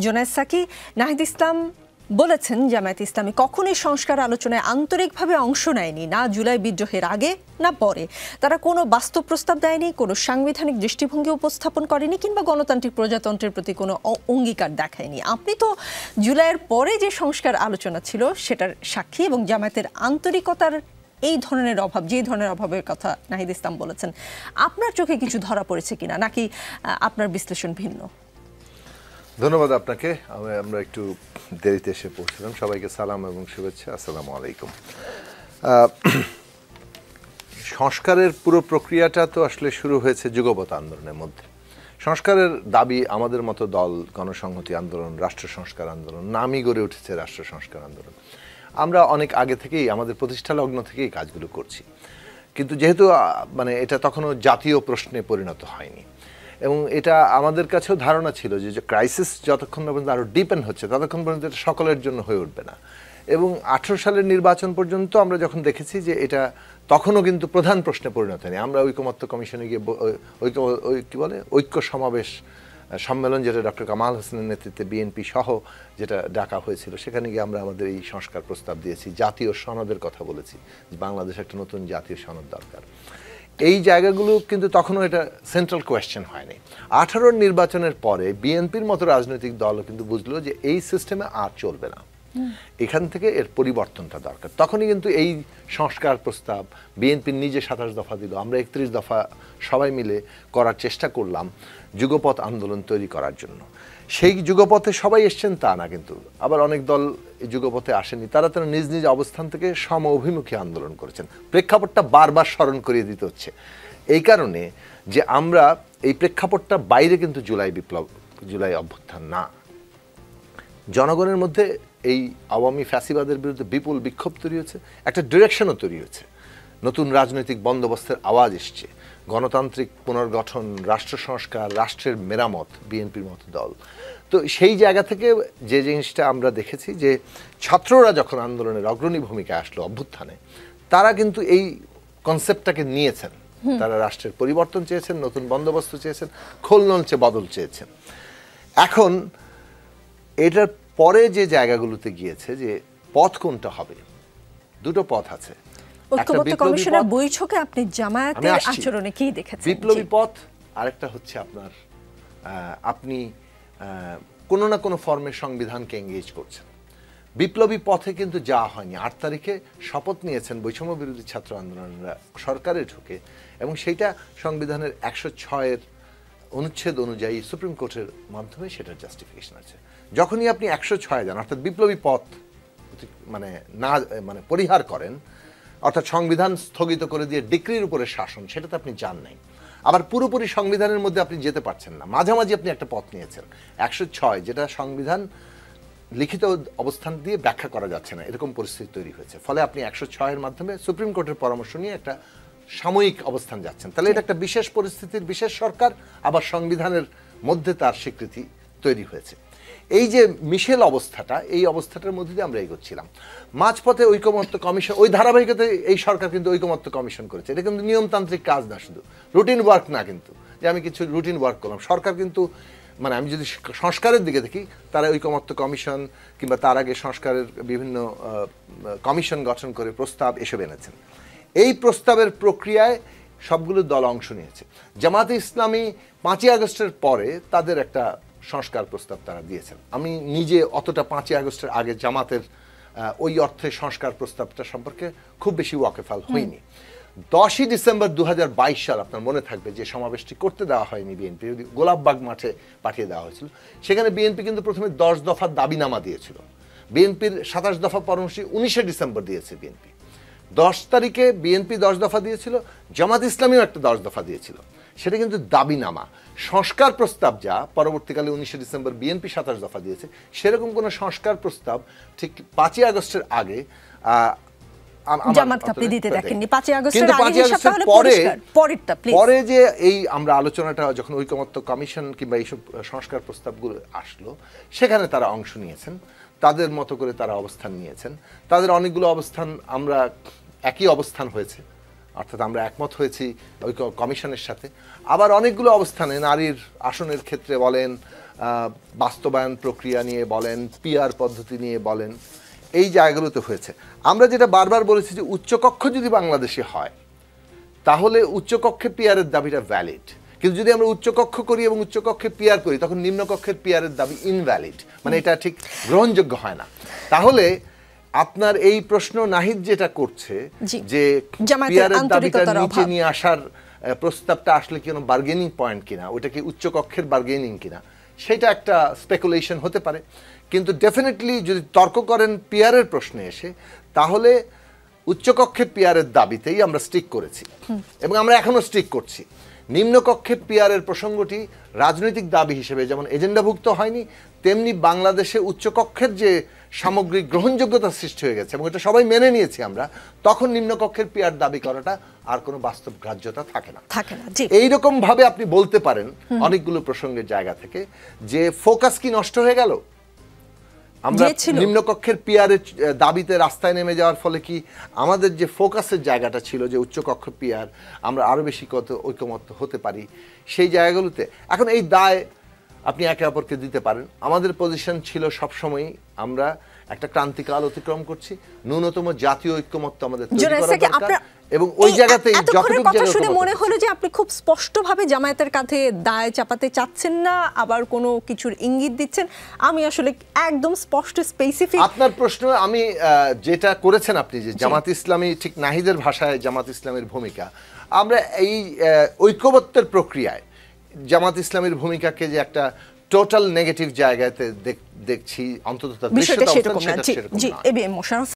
Junaid Psaki, Nahid Islam বলেছেন জামায়াত ইসলামী কখনোই সংস্কার আলোচনায় আন্তরিকভাবে অংশ নেয়নি, না জুলাই বিদ্রোহের আগে না পরে। তারা কোনো বাস্তব প্রস্তাব দেয়নি, কোনো সাংবিধানিক দৃষ্টিভঙ্গি উপস্থাপন করেনি, কিংবা গণতান্ত্রিক প্রজাতন্ত্রের প্রতি কোনো অঙ্গীকার দেখায়নি। আপনি তো জুলাইয়ের পরে যে সংস্কার আলোচনা ছিল সেটার সাক্ষী, এবং জামায়াতের আন্তরিকতার এই ধরনের অভাব, যে ধরনের অভাবের কথা নাহিদ ইসলাম বলেছেন, আপনার চোখে কিছু ধরা পড়েছে কিনা, নাকি আপনার বিশ্লেষণ ভিন্ন? ধন্যবাদ আপনাকে। আমরা একটু দেরিতে এসে পৌঁছলাম। সবাইকে সালাম এবং শুভেচ্ছা। আসসালামু আলাইকুম। সংস্কারের পুরো প্রক্রিয়াটা তো আসলে শুরু হয়েছে যুগপৎ আন্দোলনের মধ্যে। সংস্কারের দাবি আমাদের মতো দল, গণসংহতি আন্দোলন, রাষ্ট্র সংস্কার আন্দোলন, নামই গড়ে উঠেছে রাষ্ট্র সংস্কার আন্দোলন। আমরা অনেক আগে থেকেই, আমাদের প্রতিষ্ঠা লগ্ন থেকেই কাজগুলো করছি, কিন্তু যেহেতু মানে এটা তখনও জাতীয় প্রশ্নে পরিণত হয়নি, এবং এটা আমাদের কাছেও ধারণা ছিল যে ক্রাইসিস যতক্ষণ পর্যন্ত আরও ডিপেন্ড হচ্ছে ততক্ষণ পর্যন্ত এটা সকলের জন্য হয়ে উঠবে না। এবং 18 সালের নির্বাচন পর্যন্ত আমরা যখন দেখেছি যে এটা তখনও কিন্তু প্রধান প্রশ্নে পরিণত হয়নি। আমরা ঐকমত্য কমিশনে গিয়ে ঐক্য সমাবেশ সম্মেলন, যেটা ডক্টর কামাল হোসেনের নেতৃত্বে বিএনপি সহ যেটা ডাকা হয়েছিল, সেখানে গিয়ে আমরা আমাদের এই সংস্কার প্রস্তাব দিয়েছি, জাতীয় সনদের কথা বলেছি, বাংলাদেশ একটা নতুন জাতীয় সনদ দরকার। এই জায়গাগুলো কিন্তু তখনও এটা সেন্ট্রাল কোয়েশ্চেন হয়নি। 18 নির্বাচনের পরে বিএনপির মতো রাজনৈতিক দলও কিন্তু বুঝলো যে এই সিস্টেমে আর চলবে না, এখান থেকে এর পরিবর্তনটা দরকার। তখনই কিন্তু এই সংস্কার প্রস্তাব বিএনপির নিজে 27 দফা দিল, আমরা 31 দফা সবাই মিলে করার চেষ্টা করলাম যুগপৎ আন্দোলন তৈরি করার জন্য। সেই যুগপথে সবাই এসছেন তা না, কিন্তু আবার অনেক দল যুগপথে আসেনি, তারা নিজ নিজ অবস্থান থেকে সম অভিমুখী আন্দোলন করেছেন। প্রেক্ষাপটটা বারবার স্মরণ করিয়ে দিতে হচ্ছে এই কারণে যে আমরা এই প্রেক্ষাপটটা বাইরে কিন্তু জুলাই অভ্যুত্থান না, জনগণের মধ্যে এই আওয়ামী ফ্যাসিবাদের বিরুদ্ধে বিপুল বিক্ষোভ তৈরি হয়েছে, একটা ডিরেকশনও তৈরি হয়েছে, নতুন রাজনৈতিক বন্দোবস্তের আওয়াজ এসছে, গণতান্ত্রিক পুনর্গঠন, রাষ্ট্র সংস্কার, রাষ্ট্রের মেরামত, বিএনপির মতো দল। তো সেই জায়গা থেকে যে জিনিসটা আমরা দেখেছি যে ছাত্ররা যখন আন্দোলনের অগ্রণী ভূমিকা আসলো অভ্যুত্থানে, তারা কিন্তু এই কনসেপ্টটাকে নিয়েছেন, তারা রাষ্ট্রের পরিবর্তন চেয়েছেন, নতুন বন্দোবস্ত চেয়েছেন, খোলনলচে বদল চেয়েছেন। এখন এটার পরে যে জায়গাগুলোতে গিয়েছে যে পথ কোনটা হবে, দুটো পথ আছে। ঐক্যমত্য কমিশনের বৈঠকে আপনি জামায়াতের আচরণে কি দেখেছেন? বিপ্লবী পথ, আরেকটা হচ্ছে আপনার আপনি কোনো না কোনো ফর্মে সংবিধানকে এঙ্গেজ করছেন। বিপ্লবী পথে কিন্তু যাওয়া হয়নি। 8 তারিখে শপথ নিয়েছেন বৈষম্য বিরোধী ছাত্র আন্দোলনরা সরকারে ঢুকে, এবং সেইটা সংবিধানের 106 অনুচ্ছেদ অনুযায়ী সুপ্রিম কোর্টের মাধ্যমে সেটার জাস্টিফিকেশন আছে। যখনই আপনি 106 যান, অর্থাৎ বিপ্লবী পথ মানে পরিহার করেন, অর্থাৎ সংবিধান স্থগিত করে দিয়ে ডিক্রির উপরে শাসন, সেটাতে আপনি যান নাই। আবার পুরোপুরি সংবিধানের মধ্যে আপনি যেতে পারছেন না, মাঝামাঝি আপনি একটা পথ নিয়েছেন 106, যেটা সংবিধান লিখিত অবস্থান দিয়ে ব্যাখ্যা করা যাচ্ছে না, এরকম পরিস্থিতি তৈরি হয়েছে। ফলে আপনি 106 এর মাধ্যমে সুপ্রিম কোর্টের পরামর্শ নিয়ে একটা সাময়িক অবস্থান যাচ্ছেন। তাহলে এটা একটা বিশেষ পরিস্থিতির বিশেষ সরকার, আবার সংবিধানের মধ্যে তার স্বীকৃতি তৈরি হয়েছে। এই যে মিশেল অবস্থাটা, এই অবস্থাটার মধ্যে দিয়ে আমরা এগোচ্ছিলাম। মাঝপথে ঐকমত্য কমিশন, ওই ধারাবাহিকতায় এই সরকার কিন্তু ঐকমত্য কমিশন করেছে। এটা কিন্তু নিয়মতান্ত্রিক কাজ না, শুধু রুটিন ওয়ার্ক না, কিন্তু যে আমি কিছু রুটিন ওয়ার্ক করলাম। সরকার কিন্তু মানে আমি যদি সংস্কারের দিকে দেখি, তারা ঐকমত্য কমিশন কিংবা তার আগে সংস্কারের বিভিন্ন কমিশন গঠন করে প্রস্তাব এসব এনেছেন। এই প্রস্তাবের প্রক্রিয়ায় সবগুলো দল অংশ নিয়েছে। জামায়াতে ইসলামী 5ই আগস্টের পরে তাদের একটা সংস্কার প্রস্তাব তারা দিয়েছেন। আমি নিজে অতটা 5ই আগস্টের আগে জামাতের ওই অর্থে সংস্কার প্রস্তাবটা সম্পর্কে খুব বেশি ওয়াকেফাল হয়নি। 10ই ডিসেম্বর 2022 সাল, আপনার মনে থাকবে যে সমাবেশটি করতে দেওয়া হয়নি বিএনপি, গোলাপবাগ মাঠে পাঠিয়ে দেওয়া হয়েছিল। সেখানে বিএনপি কিন্তু প্রথমে 10 দফার দাবিনামা দিয়েছিল। বিএনপির 27 দফা পরামর্শ 19শে ডিসেম্বর দিয়েছে বিএনপি। 10 তারিখে বিএনপি 10 দফা দিয়েছিল, জামাত ইসলামীও একটা 10 দফা দিয়েছিল। সেটা কিন্তু দাবিনামা। সংস্কার প্রস্তাব যা পরবর্তীকালে 19শে ডিসেম্বর বিএনপি 27 দফা দিয়েছে, সেরকম কোনো সংস্কার প্রস্তাব ঠিক 5ই আগস্টের আগে পরে যে এই আমরা আলোচনাটা যখন ঐকমত্য কমিশন কিংবা এইসব সংস্কার প্রস্তাবগুলো আসলো, সেখানে তারা অংশ নিয়েছেন, তাদের মতো করে তারা অবস্থান নিয়েছেন। তাদের অনেকগুলো অবস্থান আমরা একই অবস্থান হয়েছে, অর্থাৎ আমরা একমত হয়েছি ওই কমিশনের সাথে। আবার অনেকগুলো অবস্থানে নারীর আসনের ক্ষেত্রে বলেন, বাস্তবায়ন প্রক্রিয়া নিয়ে বলেন, পিআর পদ্ধতি নিয়ে বলেন, এই জায়গাগুলোতে হয়েছে। আমরা যেটা বারবার বলেছি যে উচ্চকক্ষ যদি বাংলাদেশে হয় তাহলে উচ্চকক্ষে পিআরের দাবিটা ভ্যালিড, কিন্তু যদি আমরা উচ্চকক্ষ করি এবং উচ্চকক্ষে পিআর করি তখন নিম্নকক্ষের পিআরের দাবি ইনভ্যালিড, মানে এটা ঠিক গ্রহণযোগ্য হয় না। তাহলে আপনার এই প্রশ্ন নাহিদ যেটা করছে যে পিআরের দাবিটা নিচে নিয়ে আসার প্রস্তাবটা আসলে কি কোনো বার্গেনিং পয়েন্ট কিনা, ওটা কি উচ্চকক্ষের বার্গেনিং কিনা, সেটা একটা স্পেকুলেশন হতে পারে। কিন্তু ডেফিনেটলি যদি তর্ক করেন পিআরের প্রশ্নে এসে, তাহলে উচ্চকক্ষে পিআরের দাবিতেই আমরা স্টিক করেছি এবং আমরা এখনো স্টিক করছি। নিম্নকক্ষে পিআরের প্রসঙ্গটি রাজনৈতিক দাবি হিসেবে যেমন এজেন্ডাভুক্ত হয়নি, তেমনি বাংলাদেশে উচ্চকক্ষের যে সামগ্রিক গ্রহণযোগ্যতা সৃষ্টি হয়ে গেছে এবং এটা সবাই মেনে নিয়েছি আমরা, তখন নিম্নকক্ষের পিআর দাবি করাটা আর কোনো বাস্তব গ্রাহ্যতা থাকে না। এইরকম ভাবে আপনি বলতে পারেন অনেকগুলো প্রসঙ্গের জায়গা থেকে যে ফোকাস কি নষ্ট হয়ে গেল? আমরা নিম্নকক্ষের পিআরের দাবিতে রাস্তায় নেমে যাওয়ার ফলে কি আমাদের যে ফোকাসের জায়গাটা ছিল যে উচ্চকক্ষ পিআর আমরা আরো বেশি কত ঐকমত্য হতে পারি, সেই জায়গাগুলোতে এখন এই দায় আপনি একে অপরকে দিতে পারেন। আমাদের পজিশন ছিল সবসময় আমরা একটা ক্রান্তিকাল অতিক্রম করছি, ন্যূনতম জাতীয় ঐক্যমত্য আমাদের তৈরি করা দরকার এবং ওই জায়গাতেই যতটুকু কথা শুনে মনে হলো যে আপনি খুব স্পষ্টভাবে জামায়াতের কাঁধে দায় চাপাতে চাচ্ছেন না, আবার কোনো কিছুর ইঙ্গিত দিচ্ছেন। আমি আসলে একদম স্পষ্ট স্পেসিফিক আপনার প্রশ্ন আমি যেটা করেছেন আপনি যে জামাত ইসলামী, ঠিক নাহিদের ভাষায় জামাত ইসলামের ভূমিকা, আমরা এই ঐক্যবদ্ধের প্রক্রিয়ায় জামাত ইসলামের ভূমিকাকে যে একটা টোটাল নেগেটিভ জায়গাতে দেখছি, অন্তত বিষয়টা সেরকম না। জি, এবিএম মোশাররফ।